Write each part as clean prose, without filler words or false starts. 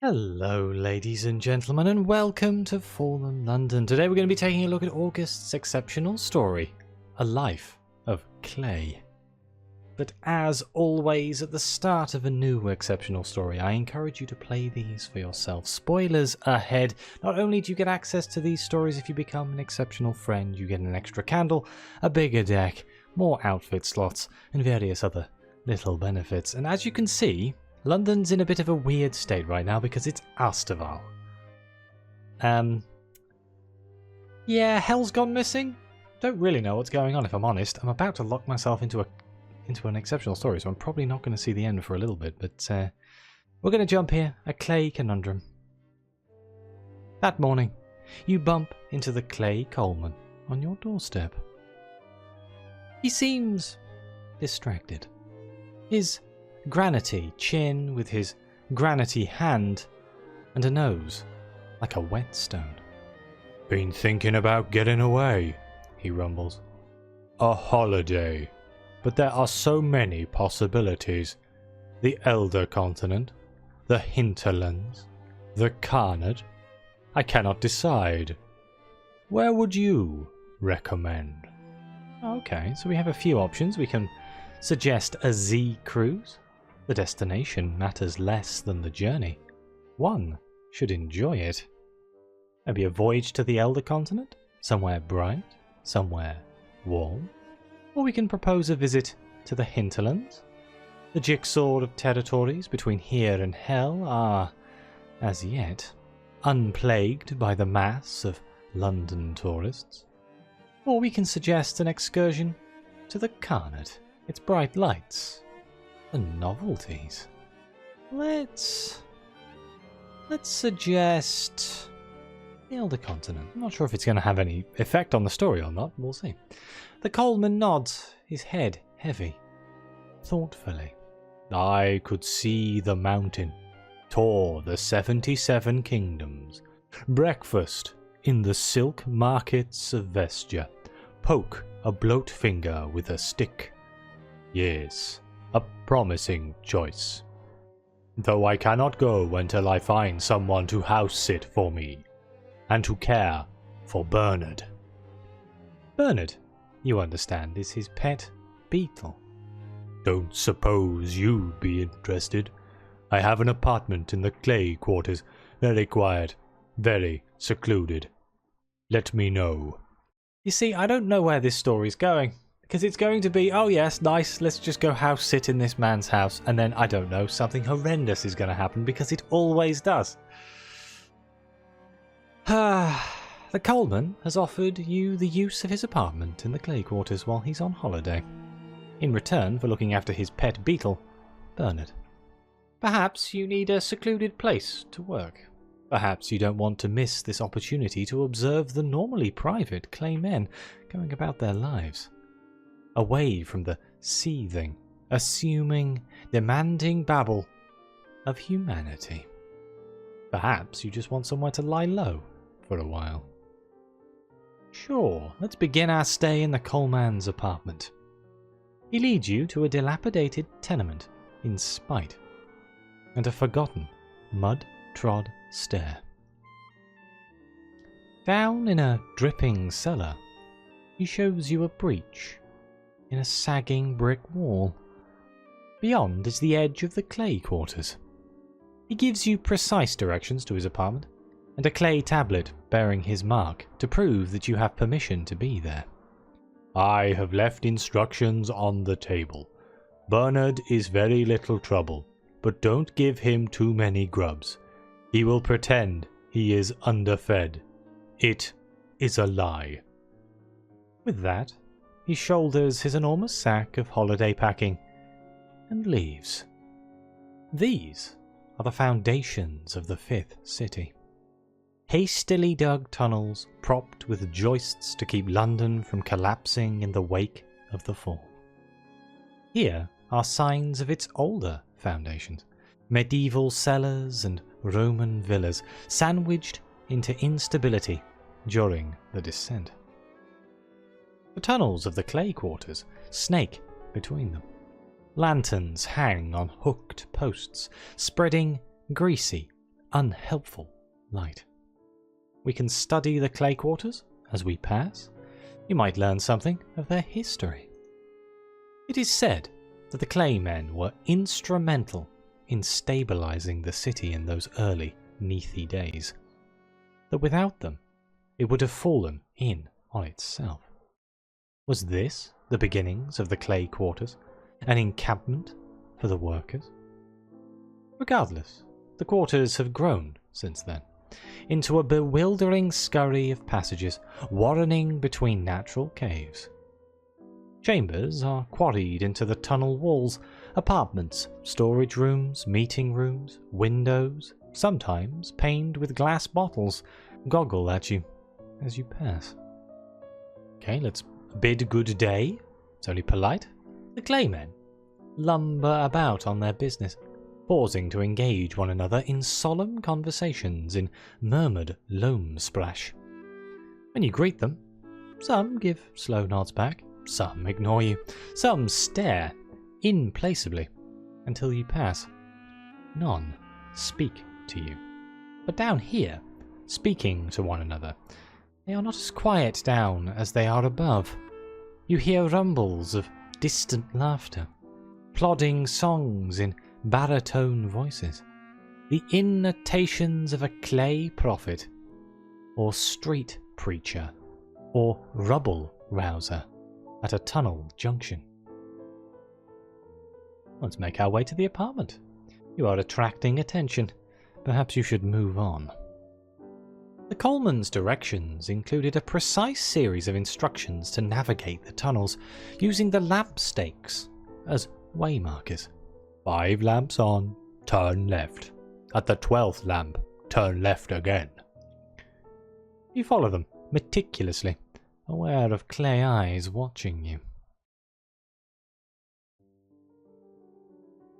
Hello ladies and gentlemen, and welcome to Fallen London. Today we're going to be taking a look at August's exceptional story, A Life of Clay. But as always, at the start of a new exceptional story, I encourage you to play these for yourself. Spoilers ahead. Not only do you get access to these stories if you become an exceptional friend, you get an extra candle, a bigger deck, more outfit slots, and various other little benefits. And as you can see, London's in a bit of a weird state right now because it's Astaval. Yeah, Hell's gone missing. Don't really know what's going on, if I'm honest. I'm about to lock myself into an exceptional story, so I'm probably not going to see the end for a little bit, but we're going to jump here, a Clay conundrum. That morning, you bump into the Clay Coalman on your doorstep. He seems distracted. His granity chin with his granity hand and a nose like a whetstone. Been thinking about getting away, he rumbles. A holiday. But there are so many possibilities. The Elder Continent, the Hinterlands, the Carnot. I cannot decide. Where would you recommend? Okay, so we have a few options. We can suggest a Z cruise. The destination matters less than the journey. One should enjoy it. Maybe a voyage to the Elder Continent? Somewhere bright, somewhere warm. Or we can propose a visit to the Hinterlands. The jigsaw of territories between here and Hell are, as yet, unplagued by the mass of London tourists. Or we can suggest an excursion to the Carnot, its bright lights and novelties. Let's suggest the Elder Continent. I'm not sure if it's going to have any effect on the story or not. We'll see. The Coalman nods, his head heavy, thoughtfully. I could see the mountain, tour the 77 kingdoms, breakfast in the silk markets of Vestia, poke a bloat finger with a stick. Yes, a promising choice. Though I cannot go until I find someone to house sit for me, and to care for Bernard. Bernard, you understand, is his pet beetle. Don't suppose you'd be interested. I have an apartment in the Clay quarters, very quiet, very secluded. Let me know. You see, I don't know where this story's going. Because it's going to be, oh yes, nice, let's just go house sit in this man's house. And then, I don't know, something horrendous is going to happen because it always does. The Coalman has offered you the use of his apartment in the Clay quarters while he's on holiday. In return for looking after his pet beetle, Bernard. Perhaps you need a secluded place to work. Perhaps you don't want to miss this opportunity to observe the normally private Clay men going about their lives. Away from the seething, assuming, demanding babble of humanity. Perhaps you just want somewhere to lie low for a while. Sure, let's begin our stay in the Coalman's apartment. He leads you to a dilapidated tenement in spite, and a forgotten, mud-trod stair. Down in a dripping cellar, he shows you a breach in a sagging brick wall. Beyond is the edge of the Clay quarters. He gives you precise directions to his apartment, and a clay tablet bearing his mark to prove that you have permission to be there. I have left instructions on the table. Bernard is very little trouble, but don't give him too many grubs. He will pretend he is underfed. It is a lie. With that, he shoulders his enormous sack of holiday packing and leaves. These are the foundations of the fifth city. Hastily dug tunnels propped with joists to keep London from collapsing in the wake of the fall. Here are signs of its older foundations, medieval cellars and Roman villas sandwiched into instability during the descent. The tunnels of the Clay quarters snake between them. Lanterns hang on hooked posts, spreading greasy, unhelpful light. We can study the clay quarters as we pass. You might learn something of their history. It is said that the clay men were instrumental in stabilizing the city in those early Nethi days, that without them it would have fallen in on itself. Was this the beginnings of the clay quarters, an encampment for the workers? Regardless, the quarters have grown since then, into a bewildering scurry of passages warrening between natural caves. Chambers are quarried into the tunnel walls, apartments, storage rooms, meeting rooms, windows, sometimes paned with glass bottles, goggle at you as you pass. Okay, let's bid good day. It's only polite. The claymen lumber about on their business, pausing to engage one another in solemn conversations in murmured loam splash. When you greet them, some give slow nods back, some ignore you, some stare implacably until you pass. None speak to you. But down here, speaking to one another, they are not as quiet down as they are above. You hear rumbles of distant laughter, plodding songs in baritone voices, the innotations of a clay prophet, or street preacher, or rubble rouser at a tunnel junction. Let's make our way to the apartment. You are attracting attention. Perhaps you should move on. The Coalman's directions included a precise series of instructions to navigate the tunnels, using the lamp stakes as waymarkers. 5 lamps on, turn left. At the 12th lamp, turn left again. You follow them meticulously, aware of clay eyes watching you.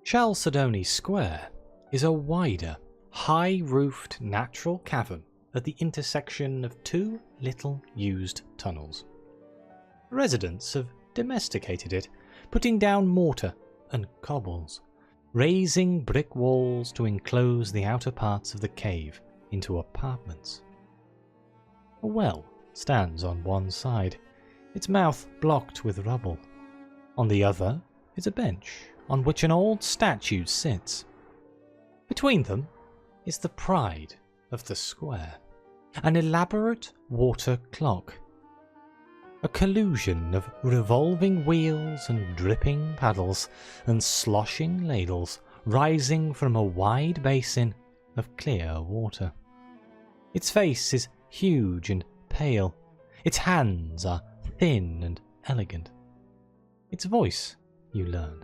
Chalcedony Square is a wider, high-roofed natural cavern at the intersection of 2 little-used tunnels. Residents have domesticated it, putting down mortar and cobbles, raising brick walls to enclose the outer parts of the cave into apartments. A well stands on one side, its mouth blocked with rubble. On the other is a bench on which an old statue sits. Between them is the pride of the square, an elaborate water clock. A collusion of revolving wheels and dripping paddles and sloshing ladles rising from a wide basin of clear water. Its face is huge and pale. Its hands are thin and elegant. Its voice, you learn,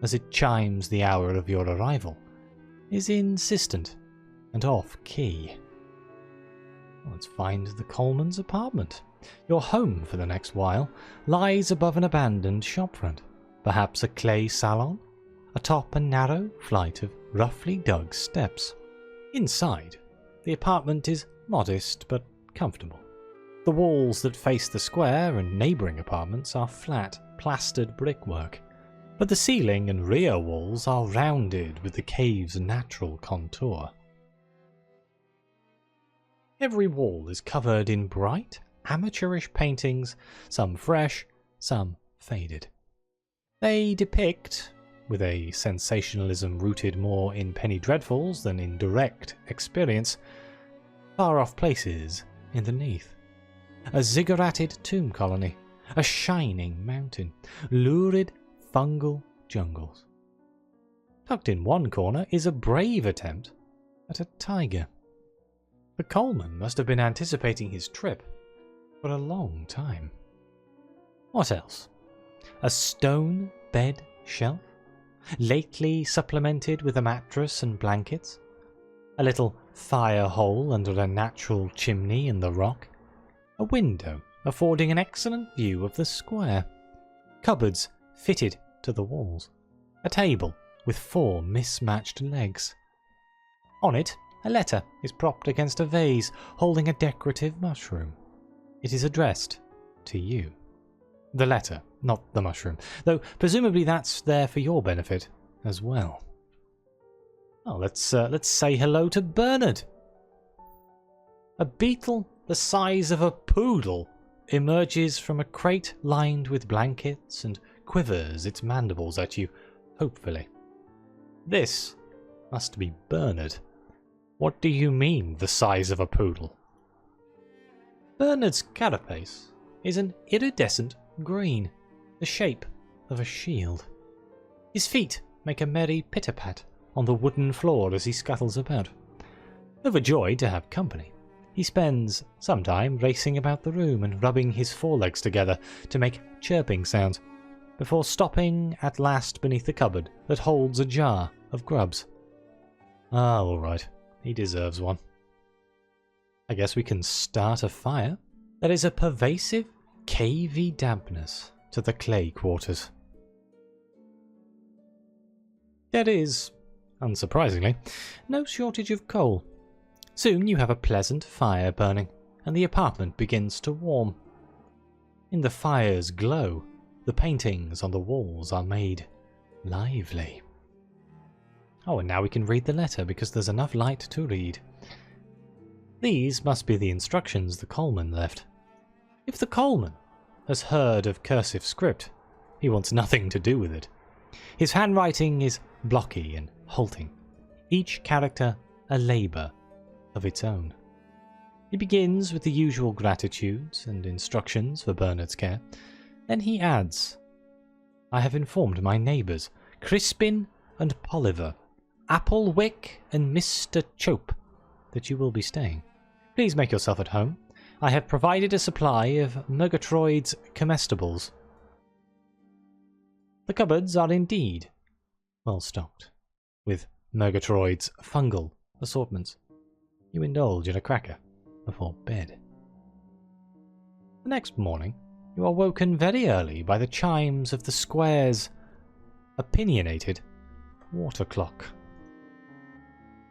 as it chimes the hour of your arrival, is insistent and off-key. Let's find the Coalman's apartment. Your home for the next while lies above an abandoned shopfront, perhaps a clay salon, atop a narrow flight of roughly dug steps. Inside, the apartment is modest but comfortable. The walls that face the square and neighbouring apartments are flat, plastered brickwork, but the ceiling and rear walls are rounded with the cave's natural contour. Every wall is covered in bright, amateurish paintings, some fresh, some faded. They depict, with a sensationalism rooted more in penny dreadfuls than in direct experience, far-off places in the Neath. A zigguratted tomb colony, a shining mountain, lurid fungal jungles. Tucked in one corner is a brave attempt at a tiger. The Coalman must have been anticipating his trip for a long time. What else? A stone bed shelf, lately supplemented with a mattress and blankets, a little fire hole under a natural chimney in the rock, a window affording an excellent view of the square, cupboards fitted to the walls, a table with 4 mismatched legs. On it, a letter is propped against a vase holding a decorative mushroom. It is addressed to you. The letter, not the mushroom, though presumably that's there for your benefit as well. Oh, let's say hello to Bernard. A beetle the size of a poodle emerges from a crate lined with blankets and quivers its mandibles at you, hopefully. This must be Bernard. What do you mean, the size of a poodle? Bernard's carapace is an iridescent green, the shape of a shield. His feet make a merry pitter-pat on the wooden floor as he scuttles about. Overjoyed to have company, he spends some time racing about the room and rubbing his forelegs together to make chirping sounds, before stopping at last beneath the cupboard that holds a jar of grubs. Ah, all right. He deserves one. I guess we can start a fire. There is a pervasive, cavey dampness to the clay quarters. There is, unsurprisingly, no shortage of coal. Soon you have a pleasant fire burning, and the apartment begins to warm. In the fire's glow, the paintings on the walls are made lively. Oh, and now we can read the letter because there's enough light to read. These must be the instructions the Coalman left. If the Coalman has heard of cursive script, he wants nothing to do with it. His handwriting is blocky and halting, each character a labour of its own. He begins with the usual gratitudes and instructions for Bernard's care. Then he adds, I have informed my neighbours, Crispin and Polliver, Applewick and Mr. Chope, that you will be staying. Please make yourself at home. I have provided a supply of Murgatroyd's comestibles. The cupboards are indeed well stocked, with Murgatroyd's fungal assortments. You indulge in a cracker before bed. The next morning, you are woken very early by the chimes of the square's opinionated water clock.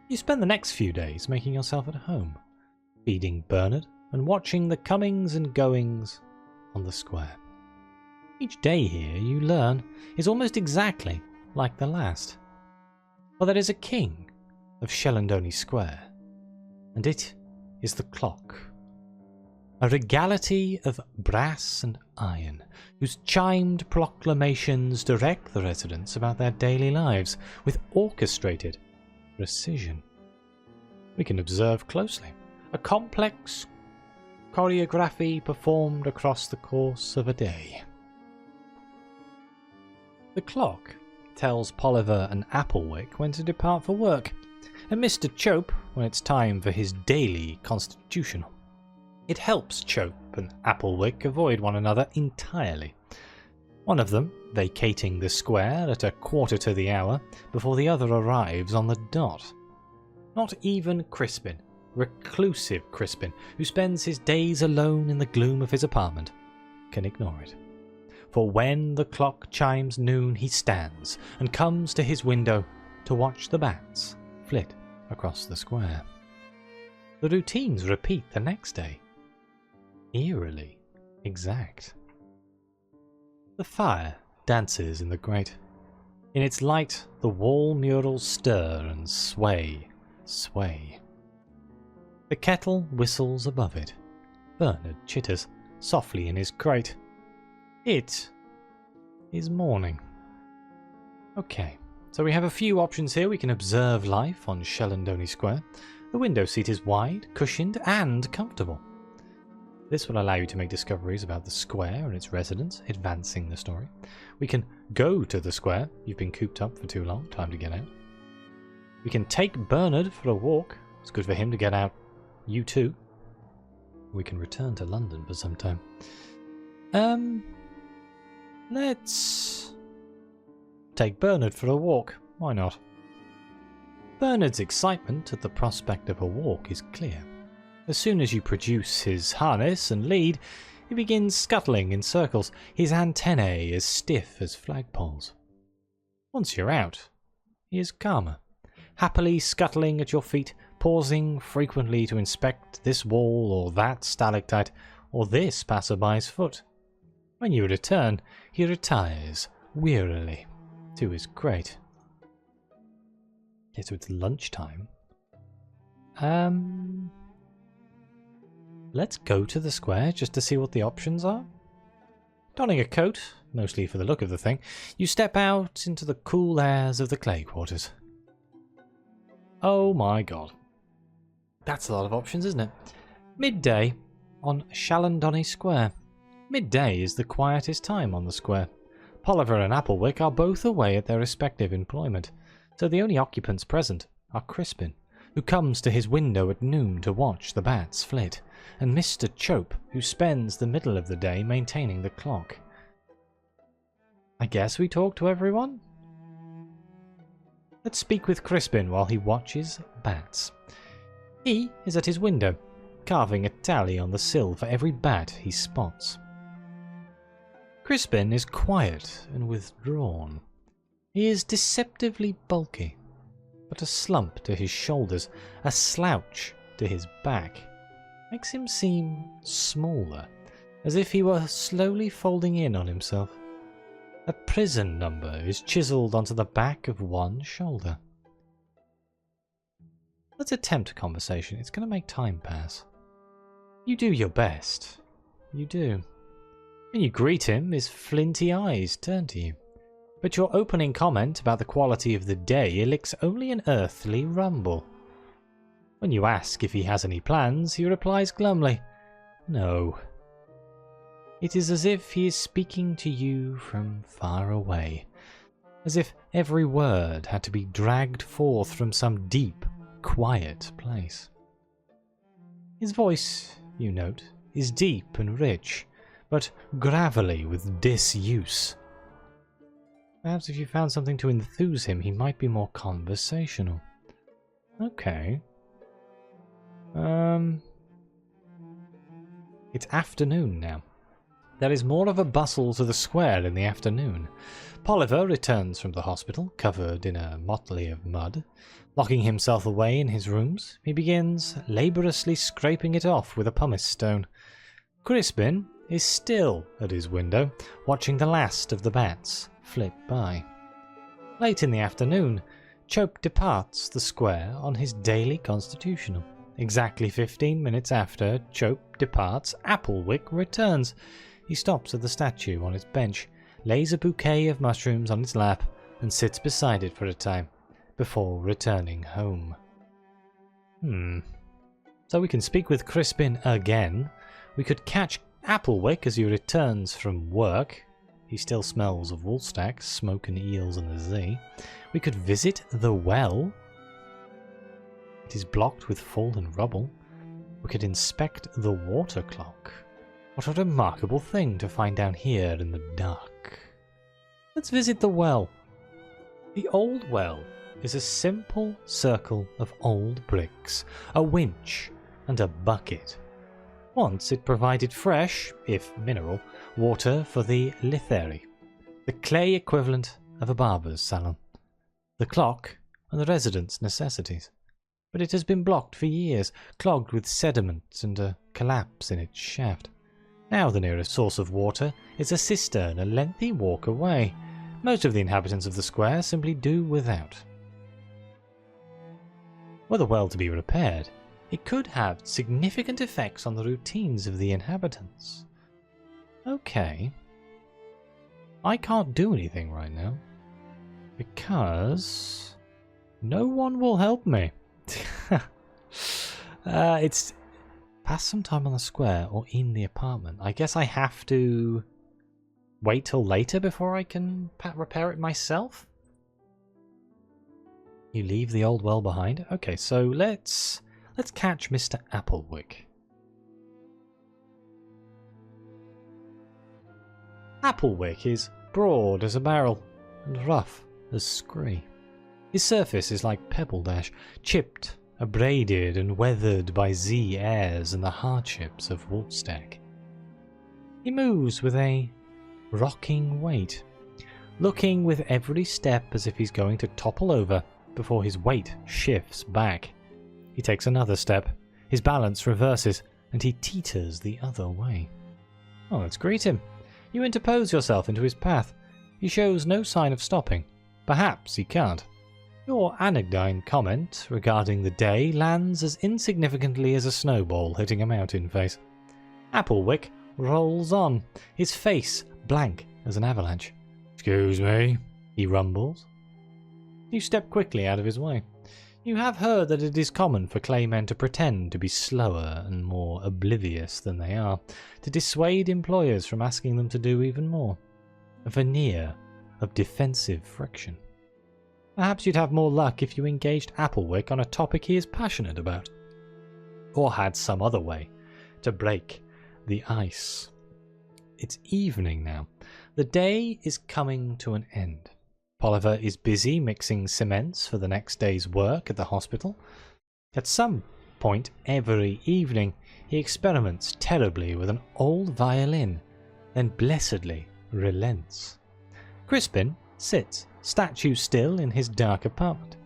You spend the next few days making yourself at home, feeding Bernard and watching the comings and goings on the square. Each day here, you learn, is almost exactly like the last. For there is a king of Chalcedony Square, and it is the clock. A regality of brass and iron, whose chimed proclamations direct the residents about their daily lives with orchestrated precision. We can observe closely a complex choreography performed across the course of a day. The clock tells Polliver and Applewick when to depart for work, and Mr. Chope when it's time for his daily constitutional. It helps Chope and Applewick avoid one another entirely, one of them vacating the square at 1/4 to the hour before the other arrives on the dot. Not even Crispin, reclusive Crispin, who spends his days alone in the gloom of his apartment, can ignore it. For when the clock chimes noon, he stands and comes to his window to watch the bats flit across the square. The routines repeat the next day, eerily exact. The fire dances in the grate. In its light, the wall murals stir and sway. The kettle whistles above it. Bernard chitters softly in his crate. It is morning. Okay, so we have a few options here. We can observe life on Chalcedony Square. The window seat is wide, cushioned, and comfortable. This will allow you to make discoveries about the square and its residents, advancing the story. We can go to the square. You've been cooped up for too long. Time to get out. We can take Bernard for a walk. It's good for him to get out. You too. We can return to London for some time. Let's take Bernard for a walk. Why not? Bernard's excitement at the prospect of a walk is clear. As soon as you produce his harness and lead, he begins scuttling in circles, his antennae as stiff as flagpoles. Once you're out, he is calmer, happily scuttling at your feet, pausing frequently to inspect this wall or that stalactite or this passerby's foot. When you return, he retires wearily to his crate. Okay, so it's lunchtime. Let's go to the square just to see what the options are. Donning a coat, mostly for the look of the thing, you step out into the cool airs of the Clay quarters. Oh my god. That's a lot of options, isn't it? Midday on Chalcedony Square. Midday is the quietest time on the square. Polliver and Applewick are both away at their respective employment, so the only occupants present are Crispin, who comes to his window at noon to watch the bats flit, and Mr. Chope, who spends the middle of the day maintaining the clock. I guess we talk to everyone? Let's speak with Crispin while he watches bats. He is at his window, carving a tally on the sill for every bat he spots. Crispin is quiet and withdrawn. He is deceptively bulky, but a slump to his shoulders, a slouch to his back, makes him seem smaller, as if he were slowly folding in on himself. A prison number is chiselled onto the back of one shoulder. Let's attempt a conversation. It's going to make time pass. You do your best. You do. When you greet him, his flinty eyes turn to you. But your opening comment about the quality of the day elicits only an earthly rumble. When you ask if he has any plans, he replies glumly, "No." It is as if he is speaking to you from far away, as if every word had to be dragged forth from some deep, quiet place. His voice, you note, is deep and rich, but gravelly with disuse. Perhaps if you found something to enthuse him, he might be more conversational. Okay. It's afternoon now. There is more of a bustle to the square in the afternoon. Polliver returns from the hospital, covered in a motley of mud. Locking himself away in his rooms, he begins laboriously scraping it off with a pumice stone. Crispin is still at his window, watching the last of the bats flit by. Late in the afternoon, Chope departs the square on his daily constitutional. Exactly 15 minutes after Chope departs, Applewick returns. He stops at the statue on its bench, lays a bouquet of mushrooms on its lap, and sits beside it for a time, before returning home. So we can speak with Crispin again. We could catch Applewick as he returns from work. He still smells of woolstack, smoke and eels and the Z. We could visit the well. It is blocked with fallen rubble. We could inspect the water clock. What a remarkable thing to find down here in the dark. Let's visit the well. The old well is a simple circle of old bricks, a winch, and a bucket. Once it provided fresh, if mineral, water for the litheri, the clay equivalent of a barber's salon, the clock, and the residents' necessities. But it has been blocked for years, clogged with sediment and a collapse in its shaft. Now the nearest source of water is a cistern a lengthy walk away. Most of the inhabitants of the square simply do without. Were the well to be repaired, it could have significant effects on the routines of the inhabitants. Okay. I can't do anything right now, because no one will help me. It's pass some time on the square or in the apartment. I guess I have to wait till later before I can repair it myself. You leave the old well behind. Okay, so let's catch Mr. Applewick. Applewick is broad as a barrel and rough as scree. His surface is like pebble dash, chipped, abraded and weathered by Z airs and the hardships of Woolstack. He moves with a rocking weight, looking with every step as if he's going to topple over before his weight shifts back. He takes another step, his balance reverses, and he teeters the other way. Oh, let's greet him. You interpose yourself into his path. He shows no sign of stopping. Perhaps he can't. Your anodyne comment regarding the day lands as insignificantly as a snowball hitting a mountain face. Applewick rolls on, his face blank as an avalanche. "Excuse me," he rumbles. You step quickly out of his way. You have heard that it is common for claymen to pretend to be slower and more oblivious than they are, to dissuade employers from asking them to do even more. A veneer of defensive friction. Perhaps you'd have more luck if you engaged Applewick on a topic he is passionate about, or had some other way to break the ice. It's evening now. The day is coming to an end. Polliver is busy mixing cements for the next day's work at the hospital. At some point every evening, he experiments terribly with an old violin, then blessedly relents. Crispin sits, statue still, in his dark apartment.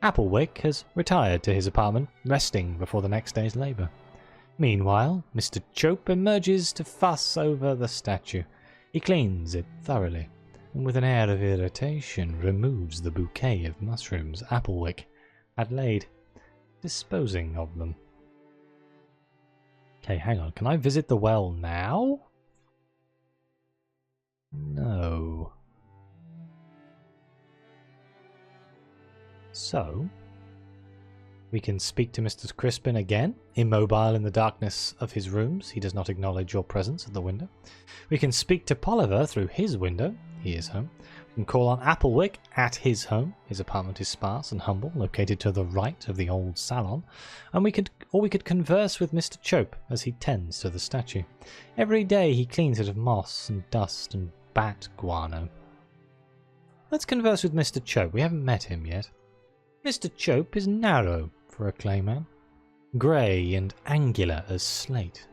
Applewick has retired to his apartment, resting before the next day's labour. Meanwhile, Mr. Chope emerges to fuss over the statue. He cleans it thoroughly, and with an air of irritation removes the bouquet of mushrooms Applewick had laid, disposing of them. Okay, hang on. Can I visit the well now? No. So, we can speak to Mr. Crispin again, immobile in the darkness of his rooms. He does not acknowledge your presence at the window. We can speak to Polliver through his window. He is home. We can call on Applewick at his home. His apartment is sparse and humble, located to the right of the old salon. And we could converse with Mr. Chope as he tends to the statue. Every day he cleans it of moss and dust and bat guano. Let's converse with Mr. Chope. We haven't met him yet. Mr. Chope is narrow for a clayman, grey and angular as slate.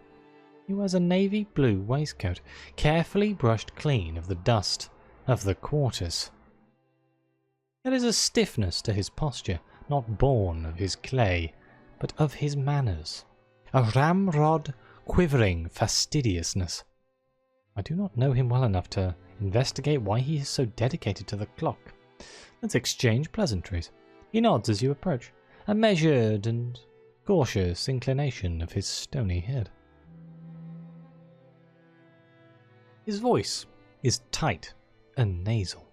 He wears a navy blue waistcoat, carefully brushed clean of the dust of the quarters. There is a stiffness to his posture, not born of his clay, but of his manners, a ramrod quivering fastidiousness. I do not know him well enough to investigate why he is so dedicated to the clock. Let's exchange pleasantries. He nods as you approach, a measured and cautious inclination of his stony head. His voice is tight and nasal.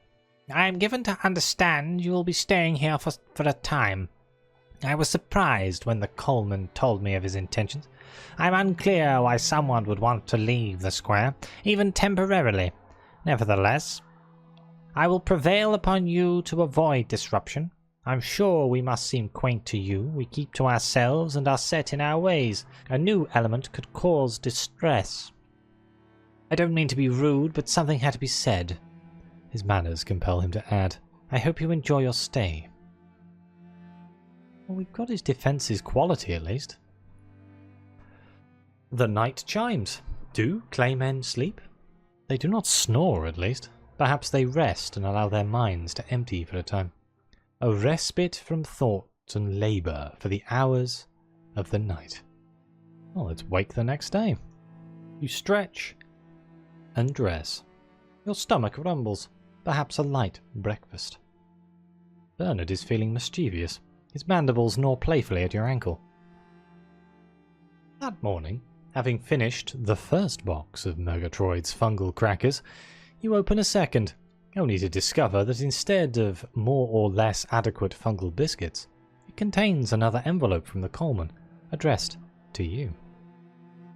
"I am given to understand you will be staying here for a time. I was surprised when the Coalman told me of his intentions. I'm unclear why someone would want to leave the square, even temporarily. Nevertheless, I will prevail upon you to avoid disruption. I'm sure we must seem quaint to you. We keep to ourselves and are set in our ways. A new element could cause distress. I don't mean to be rude, but something had to be said." His manners compel him to add, "I hope you enjoy your stay." Well, we've got his defences quality at least. The night chimes. Do claymen sleep? They do not snore, at least. Perhaps they rest and allow their minds to empty for a time. A respite from thought and labour for the hours of the night. Well, let's wake the next day. You stretch and dress. Your stomach rumbles. Perhaps a light breakfast. Bernard is feeling mischievous. His mandibles gnaw playfully at your ankle. That morning, having finished the first box of Murgatroyd's fungal crackers, you open a second, only to discover that instead of more or less adequate fungal biscuits, it contains another envelope from the Coalman, addressed to you.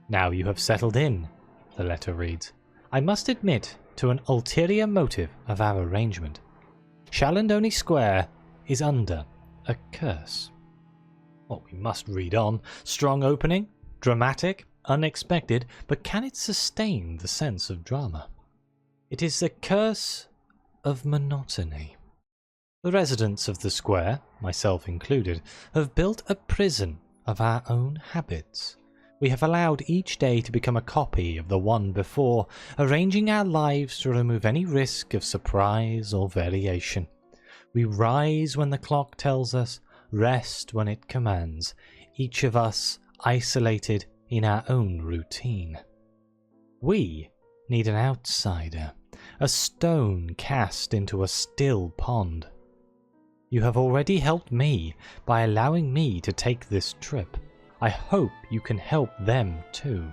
"Now you have settled in," the letter reads. "I must admit to an ulterior motive of our arrangement. Chalcedony Square is under a curse." Well, we must read on. Strong opening, dramatic, unexpected, but can it sustain the sense of drama? It is the curse of monotony. The residents of the square, myself included, have built a prison of our own habits. We have allowed each day to become a copy of the one before, arranging our lives to remove any risk of surprise or variation. We rise when the clock tells us, rest when it commands, each of us isolated in our own routine. We need an outsider, a stone cast into a still pond. You have already helped me by allowing me to take this trip. I hope you can help them too.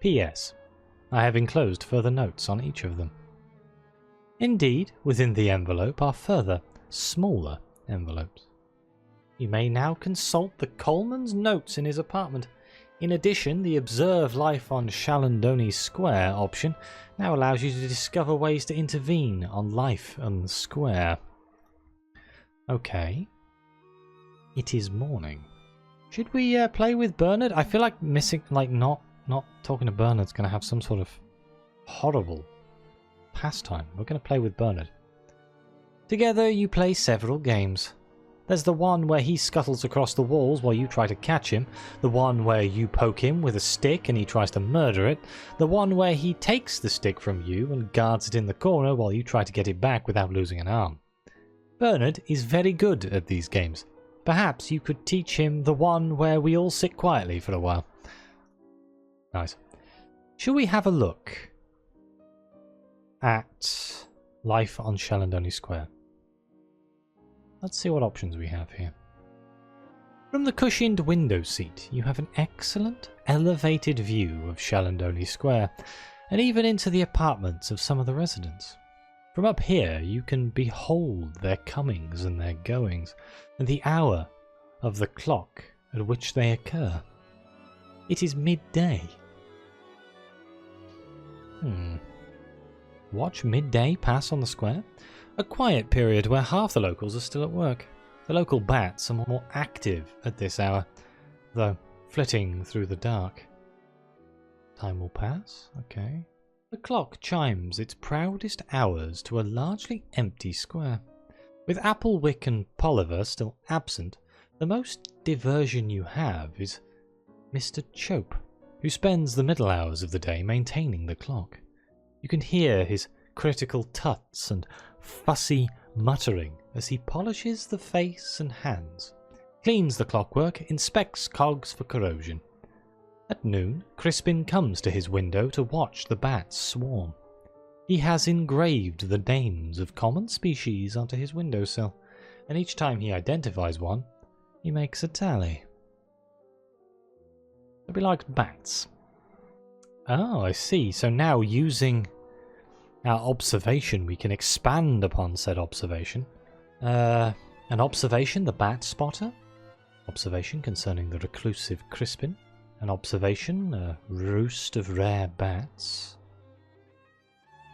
P.S. I have enclosed further notes on each of them. Indeed, within the envelope are further, smaller envelopes. You may now consult the Coalman's notes in his apartment. In addition, the Observe Life on Chalcedony Square option now allows you to discover ways to intervene on life on the square. Okay. It is morning. Should we play with Bernard? I feel like not talking to Bernard's going to have some sort of horrible pastime. We're going to play with Bernard. Together you play several games. There's the one where he scuttles across the walls while you try to catch him, the one where you poke him with a stick and he tries to murder it, the one where he takes the stick from you and guards it in the corner while you try to get it back without losing an arm. Bernard is very good at these games. Perhaps you could teach him the one where we all sit quietly for a while. Nice. Shall we have a look at life on Chalcedony Square? Let's see what options we have here. From the cushioned window seat, you have an excellent elevated view of Chalcedony Square, and even into the apartments of some of the residents. From up here, you can behold their comings and their goings, and the hour of the clock at which they occur. It is midday. Watch midday pass on the square? A quiet period where half the locals are still at work. The local bats are more active at this hour, though flitting through the dark. Time will pass, okay. The clock chimes its proudest hours to a largely empty square. With Applewick and Polliver still absent, the most diversion you have is Mr. Chope, who spends the middle hours of the day maintaining the clock. You can hear his critical tuts and fussy muttering as he polishes the face and hands, cleans the clockwork, inspects cogs for corrosion. At noon, Crispin comes to his window to watch the bats swarm. He has engraved the names of common species onto his windowsill, and each time he identifies one, he makes a tally. He likes bats. Oh, I see. So now using our observation, we can expand upon said observation. An observation, the bat spotter. Observation concerning the reclusive Crispin. An observation, a roost of rare bats.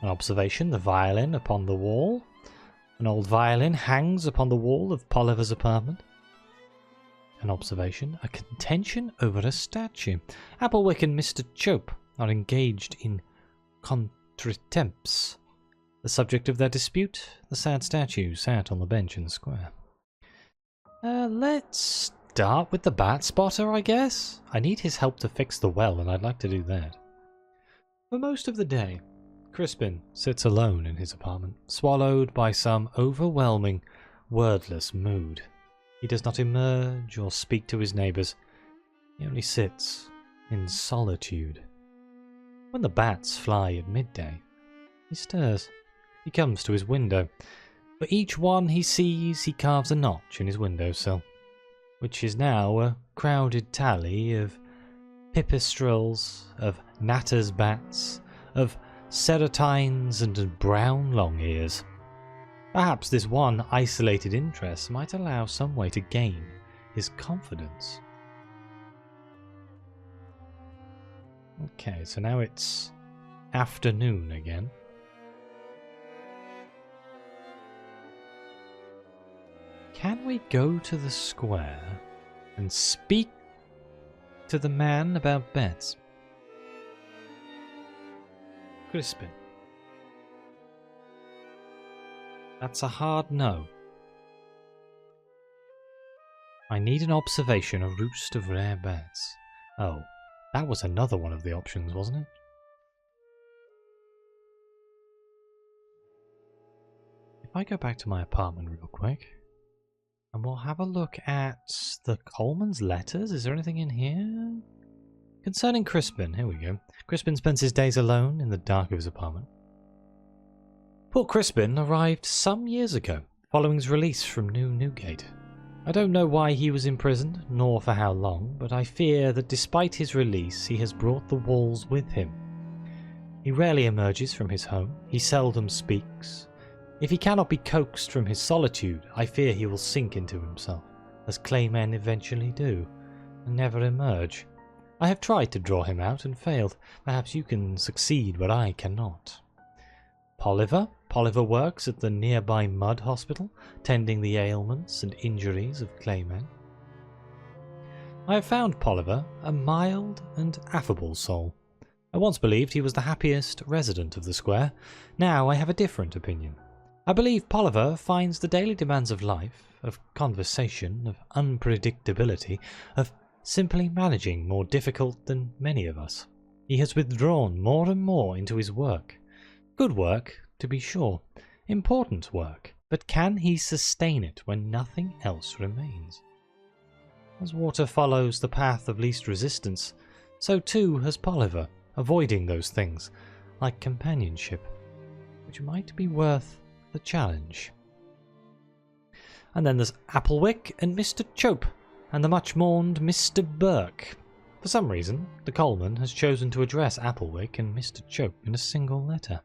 An observation, the violin upon the wall. An old violin hangs upon the wall of Polliver's apartment. An observation, a contention over a statue. Applewick and Mr. Chope are engaged in contretemps. The subject of their dispute, the sad statue sat on the bench in the square. Let's start with the bat spotter, I guess. I need his help to fix the well, and I'd like to do that. For most of the day, Crispin sits alone in his apartment, swallowed by some overwhelming, wordless mood. He does not emerge or speak to his neighbours. He only sits in solitude. When the bats fly at midday, he stirs. He comes to his window. For each one he sees, he carves a notch in his windowsill, which is now a crowded tally of pipistrelles, of gnatter's bats, of serotines and brown long-ears. Perhaps this one isolated interest might allow some way to gain his confidence. Okay, so now it's afternoon again. Can we go to the square and speak to the man about bets? Crispin. That's a hard no. I need an observation, a roost of rare bats. Oh, that was another one of the options, wasn't it? If I go back to my apartment real quick, and we'll have a look at the Coalman's letters. Is there anything in here? Concerning Crispin, here we go. Crispin spends his days alone in the dark of his apartment. Poor Crispin arrived some years ago, following his release from New Newgate. I don't know why he was imprisoned, nor for how long, but I fear that despite his release he has brought the walls with him. He rarely emerges from his home, he seldom speaks. If he cannot be coaxed from his solitude, I fear he will sink into himself, as clay men eventually do, and never emerge. I have tried to draw him out and failed. Perhaps you can succeed, but I cannot. Polliver? Polliver works at the nearby mud hospital, tending the ailments and injuries of claymen. I have found Polliver a mild and affable soul. I once believed he was the happiest resident of the square. Now I have a different opinion. I believe Polliver finds the daily demands of life, of conversation, of unpredictability, of simply managing more difficult than many of us. He has withdrawn more and more into his work. Good work, to be sure. Important work. But can he sustain it when nothing else remains? As water follows the path of least resistance, so too has Polliver, avoiding those things, like companionship, which might be worth the challenge. And then there's Applewick and Mr. Chope, and the much-mourned Mr. Burke. For some reason, the Coalman has chosen to address Applewick and Mr. Chope in a single letter.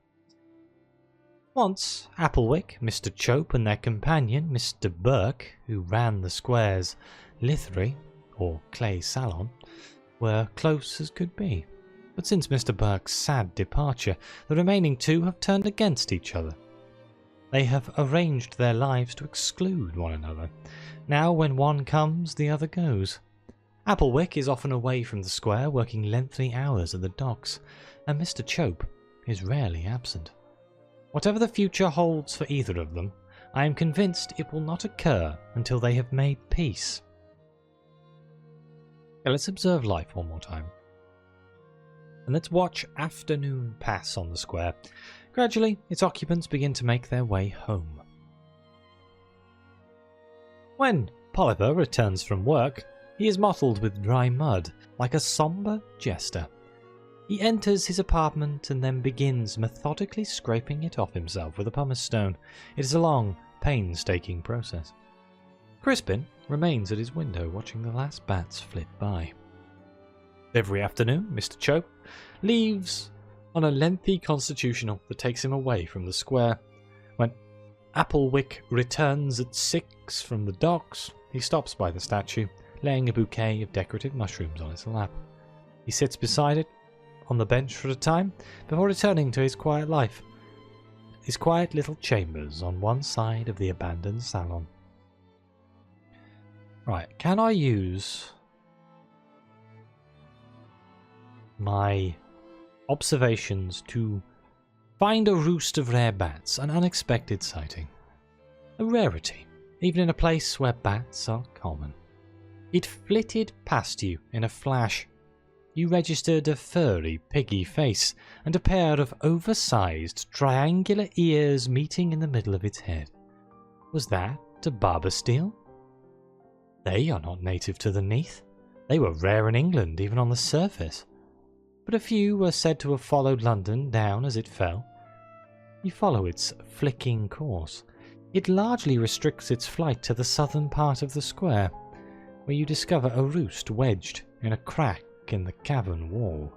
Once, Applewick, Mr. Chope, and their companion, Mr. Burke, who ran the square's lithery, or clay salon, were close as could be. But since Mr. Burke's sad departure, the remaining two have turned against each other. They have arranged their lives to exclude one another. Now when one comes, the other goes. Applewick is often away from the square, working lengthy hours at the docks, and Mr. Chope is rarely absent. Whatever the future holds for either of them, I am convinced it will not occur until they have made peace. Okay, let's observe life one more time. And let's watch afternoon pass on the square. Gradually, its occupants begin to make their way home. When Polliver returns from work, he is mottled with dry mud, like a sombre jester. He enters his apartment and then begins methodically scraping it off himself with a pumice stone. It is a long, painstaking process. Crispin remains at his window watching the last bats flit by. Every afternoon, Mr. Chope leaves on a lengthy constitutional that takes him away from the square. When Applewick returns at 6 from the docks, he stops by the statue, laying a bouquet of decorative mushrooms on its lap. He sits beside it, on the bench for a time, before returning to his quiet life. His quiet little chambers on one side of the abandoned salon. Right, can I use my observations to find a roost of rare bats, an unexpected sighting? A rarity, even in a place where bats are common. It flitted past you in a flash. You registered a furry, piggy face and a pair of oversized, triangular ears meeting in the middle of its head. Was that a barbersteel? They are not native to the Neath. They were rare in England, even on the surface. But a few were said to have followed London down as it fell. You follow its flicking course. It largely restricts its flight to the southern part of the square, where you discover a roost wedged in a crack in the cavern wall.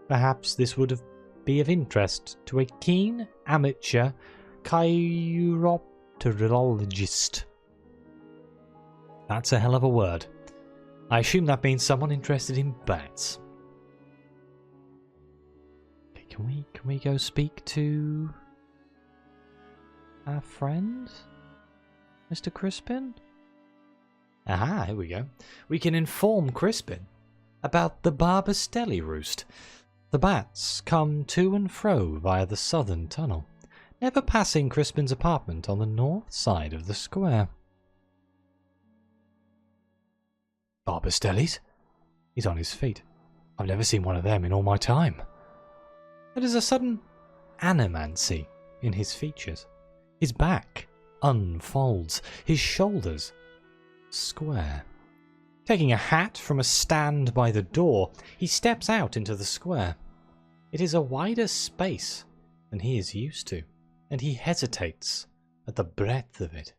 Perhaps this would be of interest to a keen amateur chiropterologist. That's a hell of a word. I assume that means someone interested in bats. Okay, can we go speak to our friend, Mr. Crispin? Aha, here we go. We can inform Crispin about the Barbastelli roost. The bats come to and fro via the southern tunnel, never passing Crispin's apartment on the north side of the square. Barbastellis? He's on his feet. I've never seen one of them in all my time. There is a sudden animancy in his features. His back unfolds, his shoulders square. Taking a hat from a stand by the door, he steps out into the square. It is a wider space than he is used to, and he hesitates at the breadth of it.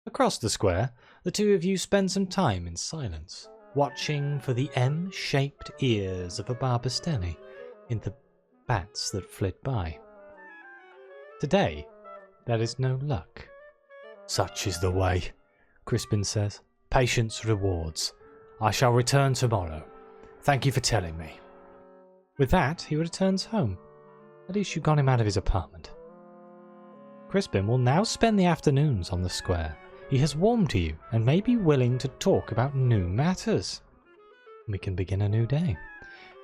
Across the square, the two of you spend some time in silence, watching for the M-shaped ears of a barbasteni in the bats that flit by. Today, there is no luck. Such is the way, Crispin says. Patience rewards. I shall return tomorrow. Thank you for telling me. With that, he returns home. At least you got him out of his apartment. Crispin will now spend the afternoons on the square. He has warmed to you and may be willing to talk about new matters. We can begin a new day.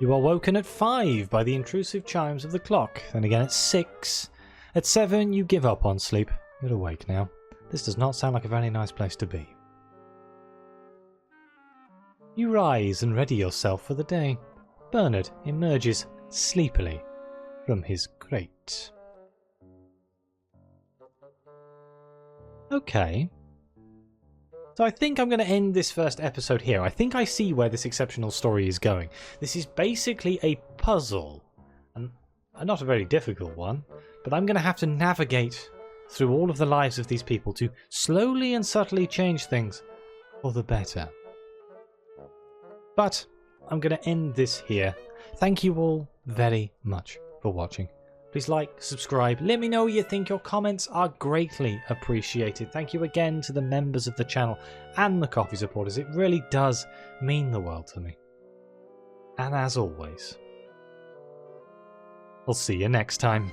You are woken at 5 by the intrusive chimes of the clock, then again at 6. At 7 you give up on sleep. You're awake now. This does not sound like a very nice place to be. You rise and ready yourself for the day. Bernard emerges sleepily from his crate. Okay. So I think I'm going to end this first episode here. I think I see where this exceptional story is going. This is basically a puzzle, and not a very difficult one, but I'm going to have to navigate through all of the lives of these people to slowly and subtly change things for the better. But I'm going to end this here. Thank you all very much for watching. Please like, subscribe, let me know what you think. Your comments are greatly appreciated. Thank you again to the members of the channel and the coffee supporters. It really does mean the world to me. And as always, I'll see you next time.